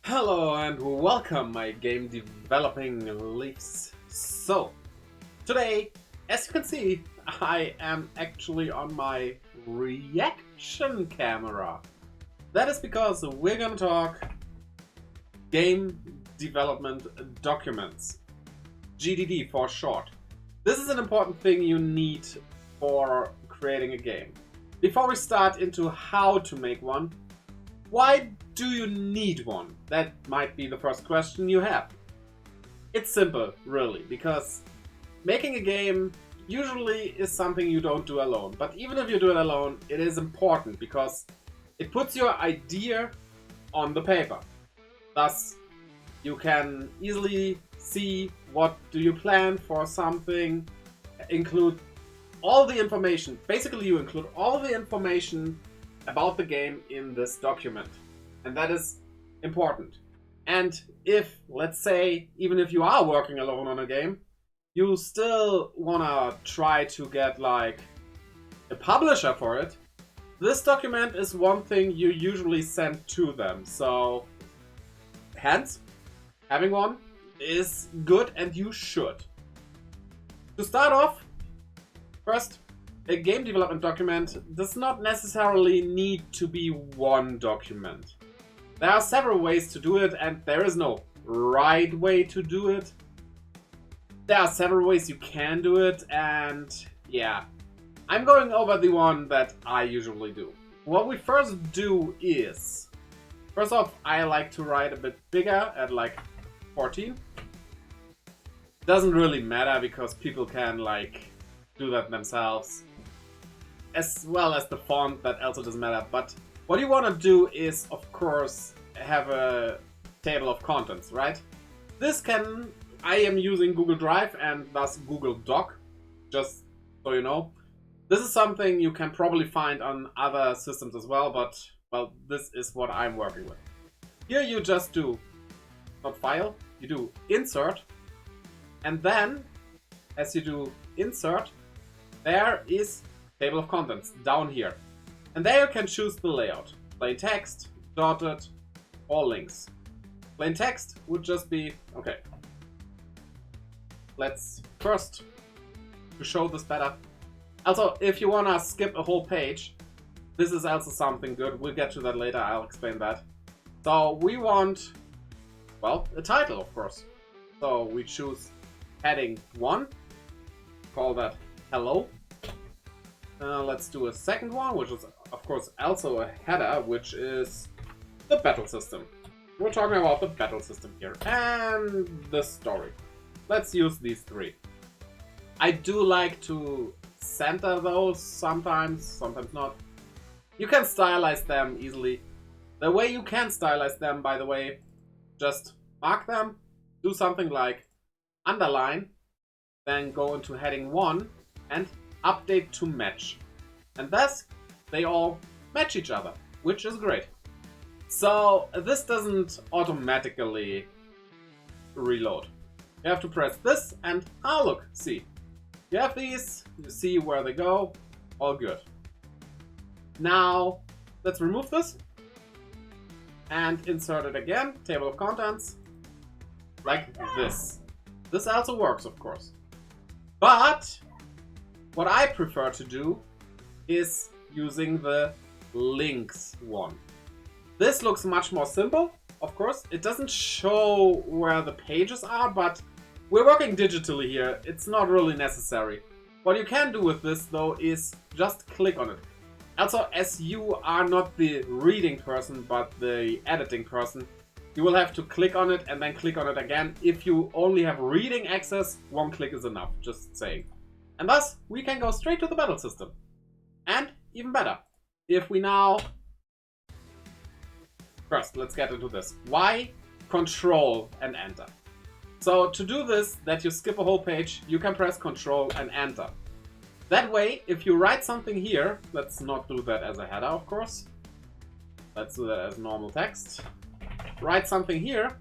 Hello and welcome, my game developing leaves. So, today, as you can see, I am actually on my reaction camera. That is because we're gonna talk game development documents, GDD for short. This is an important thing you need for creating a game. Before we start into how to make one, why do you need one? That might be the first question you have. It's simple, really, because making a game usually is something you don't do alone. But even if you do it alone, it is important because it puts your idea on the paper. Thus, you can easily see what do you plan for something, include all the information. Basically, you include all the information about the game in this document. And that is important. And if, let's say, even if you are working alone on a game, you still wanna try to get like a publisher for it, this document is one thing you usually send to them. So, hence, having one is good and you should. To start off, first, a game development document does not necessarily need to be one document. There are several ways to do it, and there is no right way to do it. There are several ways you can do it, and yeah, I'm going over the one that I usually do. What we first do is, first off, I like to write a bit bigger at like 14. Doesn't really matter because people can like do that themselves. As well as the font, that also doesn't matter. But what you want to do is, of course, have a table of contents, right? I am using Google Drive and thus Google Doc, just so you know. This is something you can probably find on other systems as well, but, well, this is what I'm working with. Here you just do, not file, you do insert, and then, as you do insert, there is table of contents down here. And there you can choose the layout. Plain text, dotted, or links. Plain text would just be, okay. Let's first, to show this better. Also, if you wanna skip a whole page, this is also something good. We'll get to that later, I'll explain that. So we want, well, a title, of course. So we choose heading 1, call that hello. Let's do a second one, which is, of course, also a header, which is the battle system. We're talking about the battle system here. And the story. Let's use these 3. I do like to center those sometimes, sometimes not. You can stylize them easily. The way you can stylize them, by the way, just mark them, do something like underline, then go into heading 1 and update to match. And thus, they all match each other, which is great. So, this doesn't automatically reload. You have to press this and, look, see. You have these, you see where they go, all good. Now, let's remove this and insert it again, table of contents, like this. This also works, of course. But what I prefer to do is using the links one. This looks much more simple, of course. It doesn't show where the pages are, but we're working digitally here. It's not really necessary. What you can do with this, though, is just click on it. Also, as you are not the reading person, but the editing person, you will have to click on it and then click on it again. If you only have reading access, one click is enough, just saying. And thus, we can go straight to the battle system. And even better, if we now... First, let's get into this. Why Control and Enter? So to do this, that you skip a whole page, you can press Control and Enter. That way, if you write something here, let's not do that as a header, of course. Let's do that as normal text. Write something here,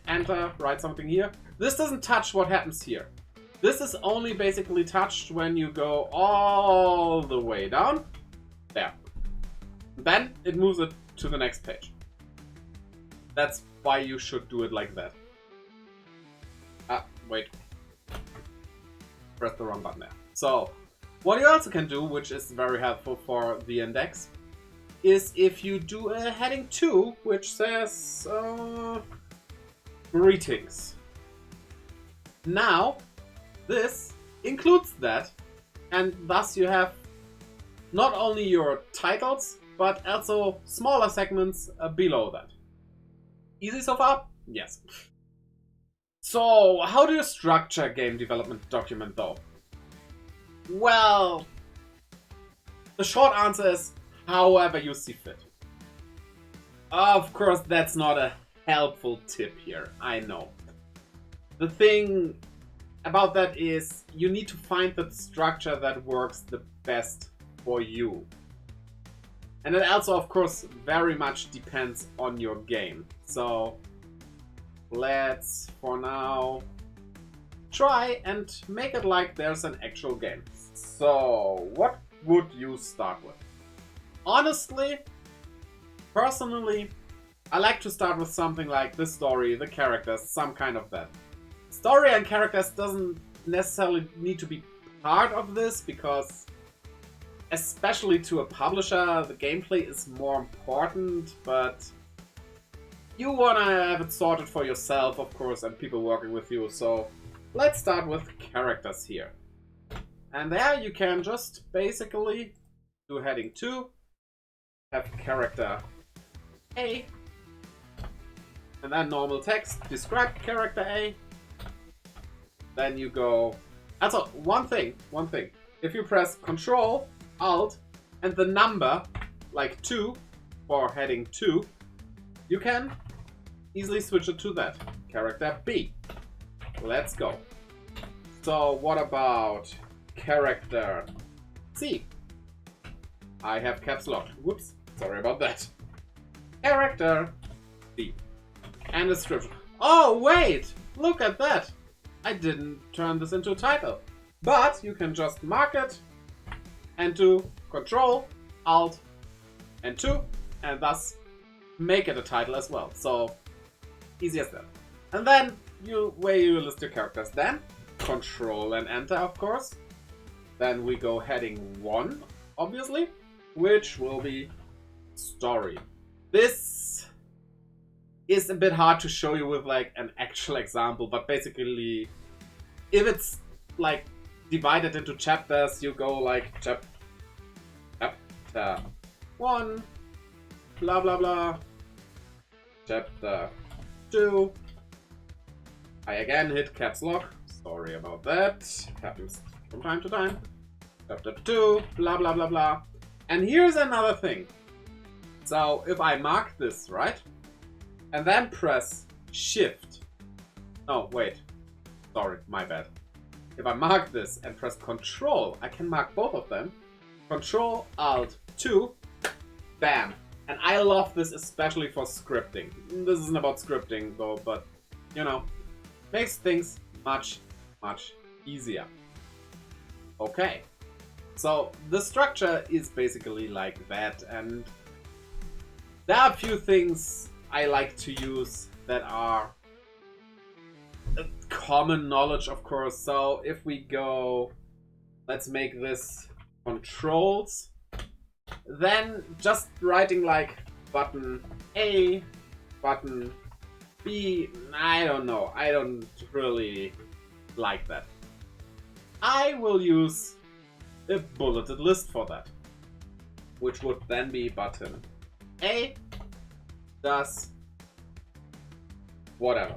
enter, write something here. This doesn't touch what happens here. This is only basically touched when you go all the way down. There. Then it moves it to the next page. That's why you should do it like that. Ah, wait. Press the wrong button there. So, what you also can do, which is very helpful for the index, is if you do a heading 2, which says greetings. Now, this includes that, and thus you have not only your titles, but also smaller segments below that. Easy so far? Yes. So, how do you structure a game development document though? Well, the short answer is however you see fit. Of course, that's not a helpful tip here, I know. The thing about that is you need to find the structure that works the best for you. And it also, of course, very much depends on your game. So let's, for now, try and make it like there's an actual game. So what would you start with? Honestly, personally, I like to start with something like the story, the characters, some kind of that. Story and characters doesn't necessarily need to be part of this because, especially to a publisher, the gameplay is more important, but you wanna have it sorted for yourself, of course, and people working with you. So let's start with characters here. And there you can just basically do heading 2, have character A, and then normal text, describe character A. Then you go. Also, one thing. If you press Control, Alt, and the number, like 2, for heading 2, you can easily switch it to that. Character B. Let's go. So, what about character C? I have caps locked. Whoops. Sorry about that. Character B. And a description. Oh, wait! Look at that! I didn't turn this into a title. But you can just mark it and do Control, Alt, and 2, and thus make it a title as well. So, easy as that. And then, where you list your characters. Then, Control and Enter, of course. Then we go heading 1, obviously, which will be Story. This is a bit hard to show you with like an actual example, but basically if it's like divided into chapters, you go like chapter 1, blah blah blah, chapter 2, I again hit caps lock, sorry about that, happens from time to time, chapter 2, blah blah blah blah. And here's another thing. So if I mark this, right? And then press Shift. Oh, wait. Sorry, my bad. If I mark this and press Control, I can mark both of them. Control, Alt, 2, bam. And I love this especially for scripting. This isn't about scripting though, but, you know, makes things much, much easier. Okay. So the structure is basically like that, and there are a few things I like to use that are common knowledge, of course. So if we go, let's make this controls, then just writing like button A, button B, I don't know. I don't really like that. I will use a bulleted list for that, which would then be button A does whatever.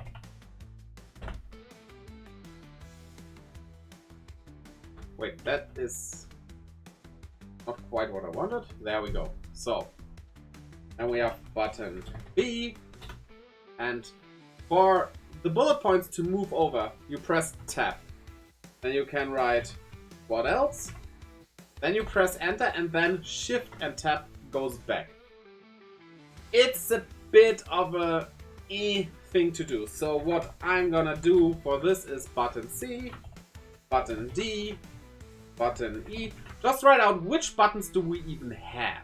Wait, that is not quite what I wanted. There we go. So, and we have button B, and for the bullet points to move over, you press Tab. Then you can write what else? Then you press Enter, and then Shift and Tab goes back. It's a bit of a thing to do. So what I'm gonna do for this is button C, button D, button E. Just write out which buttons do we even have.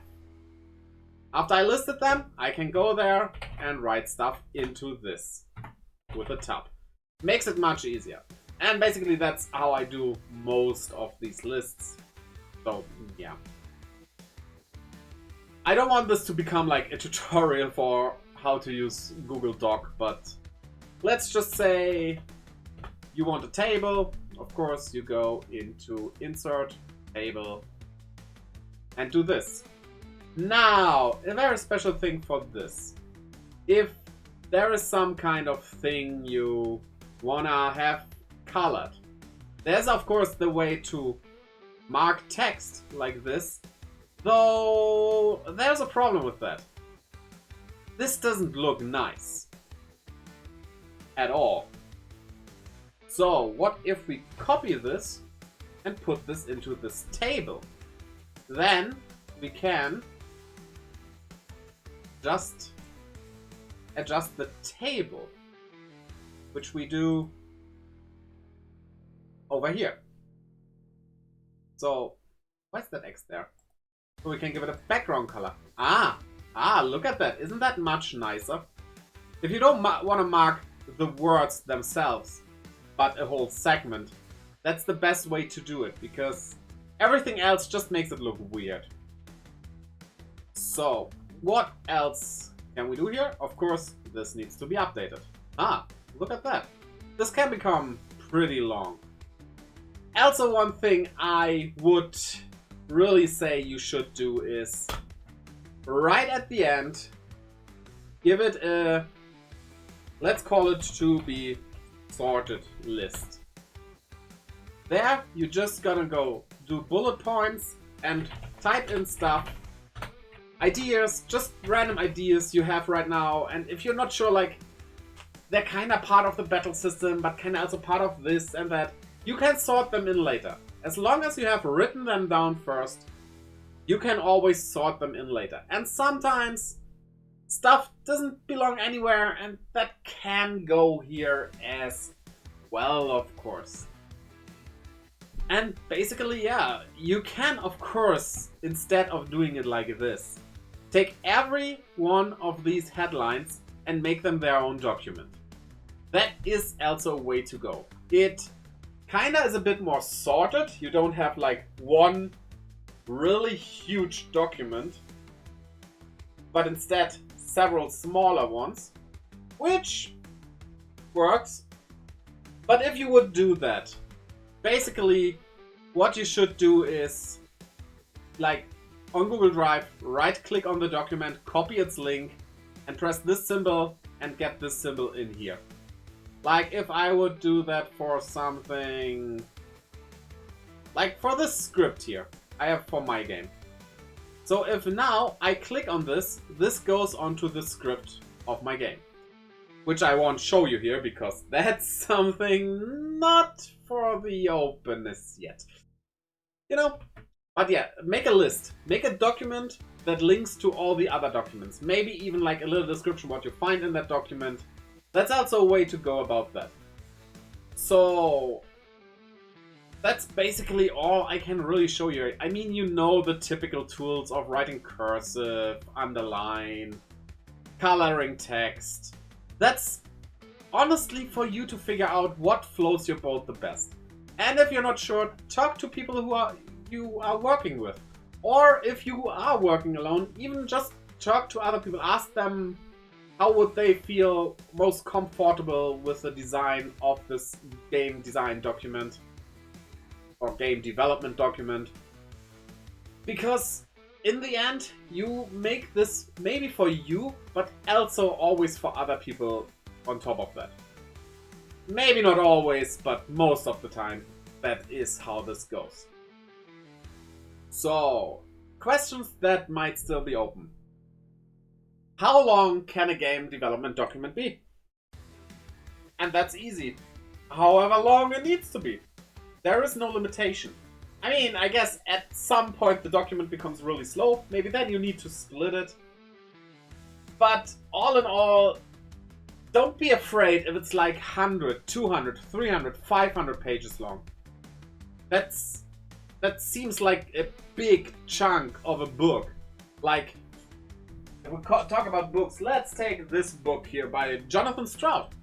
After I listed them, I can go there and write stuff into this with a tab. Makes it much easier. And basically that's how I do most of these lists. So, yeah. I don't want this to become like a tutorial for how to use Google Doc, but let's just say you want a table. Of course, you go into Insert, Table, and do this. Now, a very special thing for this. If there is some kind of thing you wanna have colored, there's of course the way to mark text like this, though there's a problem with that. This doesn't look nice at all. So what if we copy this and put this into this table? Then we can just adjust the table, which we do over here. So why is that X there? So we can give it a background color. Look at that. Isn't that much nicer? If you don't want to mark the words themselves, but a whole segment, that's the best way to do it, because everything else just makes it look weird. So, what else can we do here? Of course, this needs to be updated. Look at that. This can become pretty long. Also, one thing I would really say you should do is right at the end, give it a, let's call it to be sorted list. There, you're just gonna go do bullet points and type in stuff, ideas, just random ideas you have right now. And if you're not sure, like, they're kind of part of the battle system, but kind of also part of this and that, you can sort them in later. As long as you have written them down first, you can always sort them in later. And sometimes stuff doesn't belong anywhere, and that can go here as well, of course. And basically, yeah, you can, of course, instead of doing it like this, take every one of these headlines and make them their own document. That is also a way to go. It kinda is a bit more sorted. You don't have like one really huge document, but instead several smaller ones, which works. But if you would do that, basically what you should do is, like on Google Drive, right click on the document, copy its link, and press this symbol and get this symbol in here. Like if I would do that for something, like for this script here, I have for my game. So if now I click on this, this goes onto the script of my game. Which I won't show you here because that's something not for the openness yet. You know, but yeah, make a list. Make a document that links to all the other documents. Maybe even like a little description what you find in that document. That's also a way to go about that. So that's basically all I can really show you. I mean, you know the typical tools of writing cursive, underline, coloring text. That's honestly for you to figure out what floats your boat the best. And if you're not sure, talk to people you are working with. Or if you are working alone, even just talk to other people. Ask them how would they feel most comfortable with the design of this game design document or game development document. Because in the end, you make this maybe for you, but also always for other people on top of that. Maybe not always, but most of the time, that is how this goes. So, questions that might still be open. How long can a game development document be? And that's easy. However long it needs to be. There is no limitation. I mean, I guess at some point the document becomes really slow. Maybe then you need to split it. But all in all, don't be afraid if it's like 100, 200, 300, 500 pages long. That seems like a big chunk of a book. Like, if we talk about books, let's take this book here by Jonathan Stroud.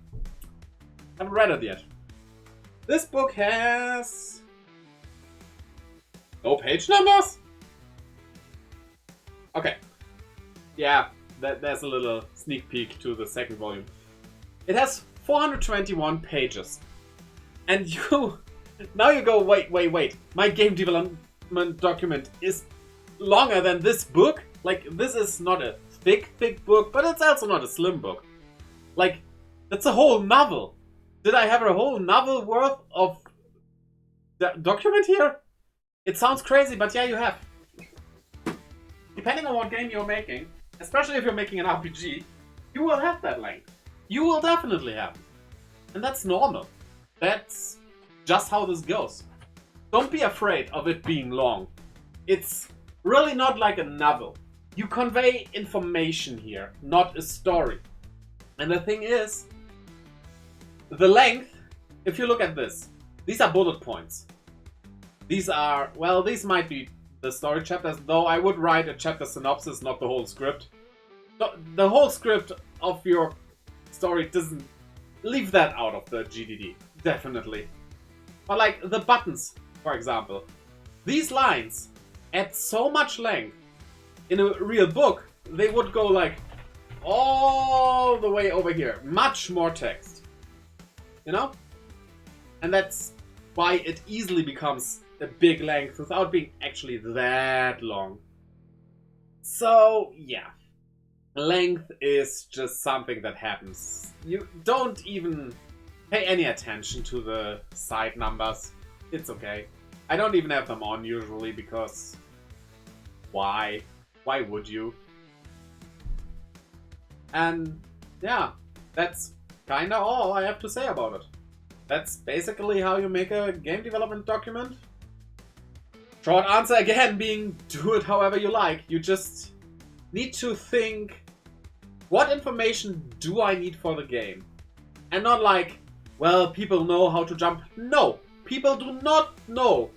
Haven't read it yet. This book has no page numbers? Okay. Yeah, there's a little sneak peek to the second volume. It has 421 pages. And now you go, wait. My game development document is longer than this book? Like, this is not a thick book, but it's also not a slim book. Like, that's a whole novel. Did I have a whole novel worth of document here? It sounds crazy, but yeah, you have. Depending on what game you're making, especially if you're making an RPG, you will have that length. You will definitely have it. And that's normal. That's just how this goes. Don't be afraid of it being long. It's really not like a novel. You convey information here, not a story. And the thing is, the length, if you look at this, these are bullet points. These are, well, these might be the story chapters, though I would write a chapter synopsis, not the whole script. The whole script of your story doesn't leave that out of the GDD, definitely. But like the buttons, for example, these lines add so much length. In a real book, they would go like all the way over here, much more text, you know? And that's why it easily becomes a big length without being actually that long. So yeah, length is just something that happens. You don't even pay any attention to the side numbers. It's okay. I don't even have them on usually because why? Why would you? And yeah, that's kinda all I have to say about it. That's basically how you make a game development document. Short answer again being, do it however you like. You just need to think, what information do I need for the game? And not like, well, people know how to jump. No, people do not know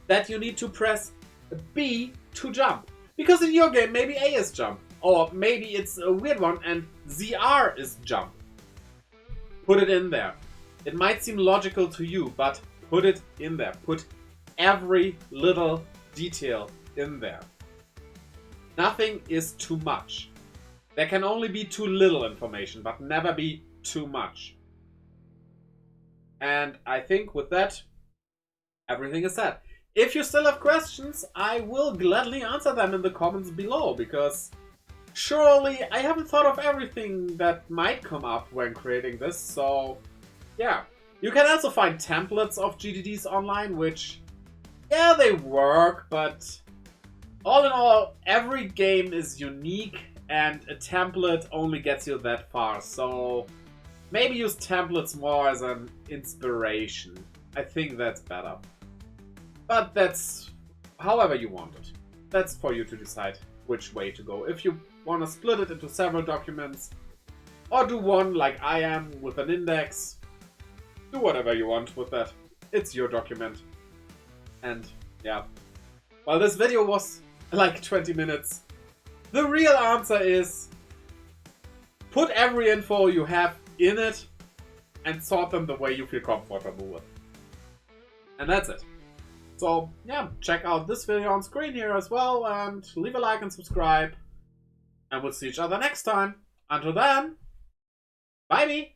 that you need to press B to jump. Because in your game, maybe A is jump. Or maybe it's a weird one and ZR is jump. Put it in there. It might seem logical to you, but put it in there. Put every little detail in there. Nothing is too much. There can only be too little information, but never be too much. And I think with that, everything is said. If you still have questions, I will gladly answer them in the comments below, because surely I haven't thought of everything that might come up when creating this, so yeah. You can also find templates of GDDs online, which, yeah, they work, but all in all, every game is unique and a template only gets you that far, so maybe use templates more as an inspiration. I think that's better. But that's however you want it. That's for you to decide which way to go. If you want to split it into several documents, or do one like I am with an index, do whatever you want with that. It's your document. And yeah, while this video was like 20 minutes, the real answer is put every info you have in it and sort them the way you feel comfortable with. And that's it. So yeah, check out this video on screen here as well and leave a like and subscribe. And we'll see each other next time. Until then, bye-bye!